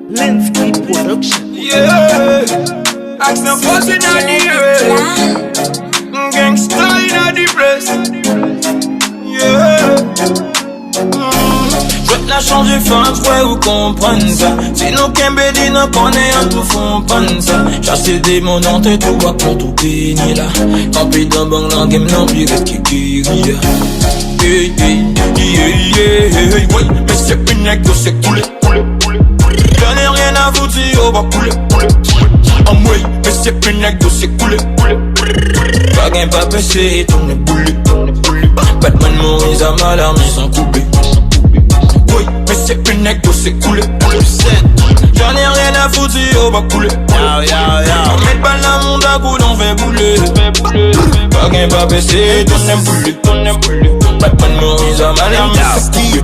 Linsky Production. Yeah, Ak100fos in the air. Gangsta in the press. Yeah. Je la changer fin, ouais, vous comprenez ça. Sinon, Kembedi ne connaît un tout fond, pas ça. Chassé des mon entrée, tout va pour tout béni là. Tant pis dans bon dans game, non, pire qui guérit. Hey, hey, yeah, ouais, mais c'est une nègre, c'est coulé. J'en ai rien à vous dire, on va couler. En moi, mais c'est une nègre, c'est coulé. Pas gain, pas péché, tourne boule. Batman Moïse à mal armé sans couper. Oui, mais c'est une nègre, c'est coulé. J'en ai rien à foutre, on va couler. On met pas la monde à goût, on fait bouler. Pas gain, pas péché, tourne boule. Batman Moïse à mal armé sans couper.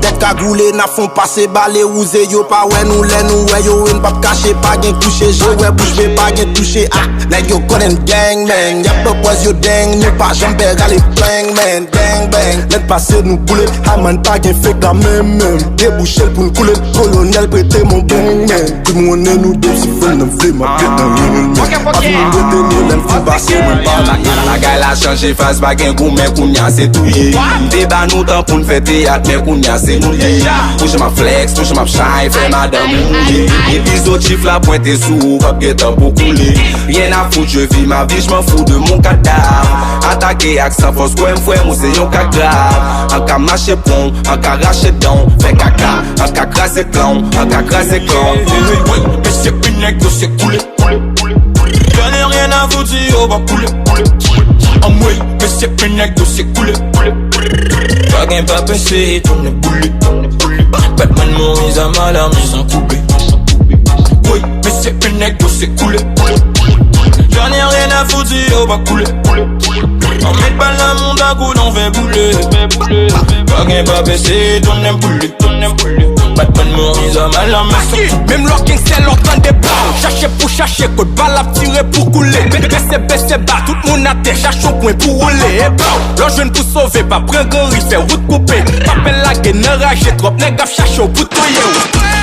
Tête cagoulée, n'a font passer balé ouse yo pas ouais nous lè nous ouais yo une pas caché pas gain touché je ouais bouche mais pas gain touché ah like yo connaît gang man y'a pas bois yo dang nous pas jamais aller bang man bang bang let passer nous bouler man pas gain fait la même déboucher pour nous couler colonel prêter mon bang man tout le monde nous deux si faut nous faire ma tête dans le pas nous retenir l'aime passer nous pas la gars la changer face pas gain goût mais kounya c'est tout débat nous temps pour nous faire théâtre mais kounya c'est nous touche ma flex, touche ma shine, fais madame mouillé. Et puis autres chiffres la pointe sous, pas que t'as pour couler. Rien à foutre, je vis ma vie, je m'en fous de mon cadavre. Attaquer Ak100fos, quoi m'fouet, moi c'est yon cas grave. En cas marcher pont, en cas racher don, fait caca. En cas crasser clown, en cas crasser clown. Oui, mais c'est une nègre, c'est coulé. J'en ai rien à vous dire, on va couler. En moi, mais c'est une nègre, c'est coulé. Pas gain, pas péché, tourne boule. Batman Moïse à mal armé sans couper. Oui, mais c'est une nègre, c'est coulé. J'en ai rien à foutre, on va couler. On met pas la monde à goût, on fait bouler. Pas gain, pas péché, tourne boule. Batman Moïse à mal armé sans couper. Même leur king c'est leur temps de blanc. Chercher pour chercher, code balle à tirer pour couler. Baisser bas, tout le monde à terre, cherche au point pour rouler. Leur jeune pour sauver, pas prendre un riz, faire route coupée. Papel la gaine, rage, trop, n'est gaffe, cherche au bouton.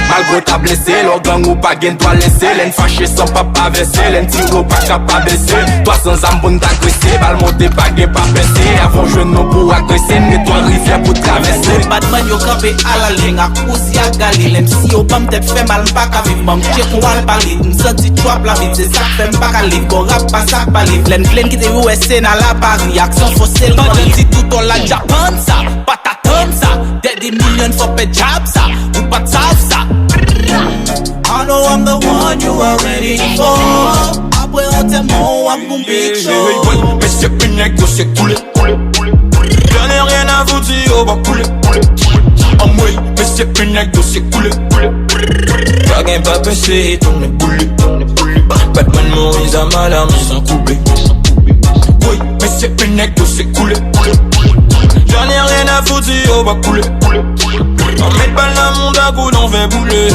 Malgré ta blessé, leur gang ou pas gain, toi laisser. L'en fâché sans papa verser, l'en tire pas capable baisser. Toi sans ambonne d'agresser, balle monter, pas gain, pas baisser. Avant jeune non pour agresser, nettoie rivière pour traverser. Batman yo campé à la ligne, à cause à galé. L'en si yo pas m't'être fait mal, pas qu'à vivre, m'en check ou à parler. M'senti toi la vie, c'est ça que fait m'pas qu'à livre. Bon rap, pas ça pas livre. L'en plein qui te USA dans la Paris, Ak100fos c'est le monde. Si tout on la Japan ça, pas t'attendre ça. Des millions faut payer job ça, ou pas de ça. I know I'm the one you are ready for. Après on t'aime, I'm gon' big show. Mais c'est une nègre, c'est coulé. J'en ai rien à vous dire, on va couler. En moi, mais c'est une nègre, c'est coulé. Pas gain, pas péché, tourne boule. Batman Moïse à mal armé sans couper. Oui, mais c'est une nègre, c'est coulé. J'en ai rien à foutre, on va couler. On met pas la monde à goût, on fait bouler.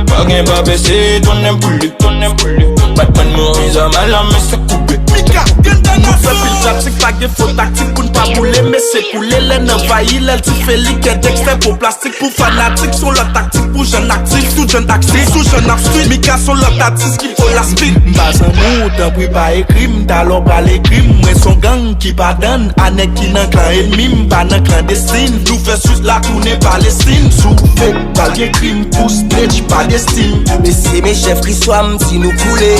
Pas gain, pas baisser, tourne boule. Batman Moïse à mal armé sans couper. Nous fait pile pratique, pas de faux tactique pour ne pas bouler, mais c'est coulé, l'aine envahit, l'aile tu fais liquide, extrait pour plastique, pour fanatique, sur la tactique, pour jeune actif, sous jeune actif, sous jeune abstrait, Mika sur la tactique, qu'il faut la speed. M'bas un mot, t'as pris pas écrit, m'd'alors pas les crimes, moi son gang qui pas donne, anec qui n'en clan ennemi, m'pas n'en clandestine, nous fait suite la tournée Palestine, sous fait, pas les crimes, pour snitch, pas d'estime. Mais c'est mes chefs qui soient m'ti nous couler.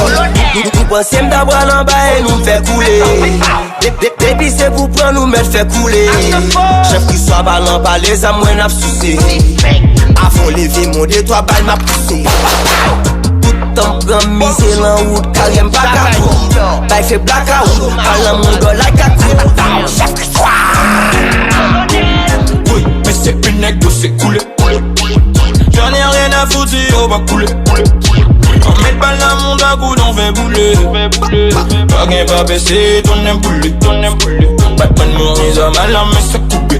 Nous pensons d'abord en bas et nous fait couler. Depuis c'est pour prendre nous mettre fait couler. Chef qui soit ballant pas les âmes moins n'a souci. Avant lever mon détour balle m'a poussé. Tout en prend misé en route carême pas capot. Bail fait blackout, parlant mon gars like a coup. Chef qui soit. Oui, mais c'est une nègre, c'est coulé. J'en ai rien à foutre, on va couler. On met pas la monde à goût, on fait bouler. Pas gain, pas baisser, tourne boule. Batman Moïse à mal armé, ça coupe.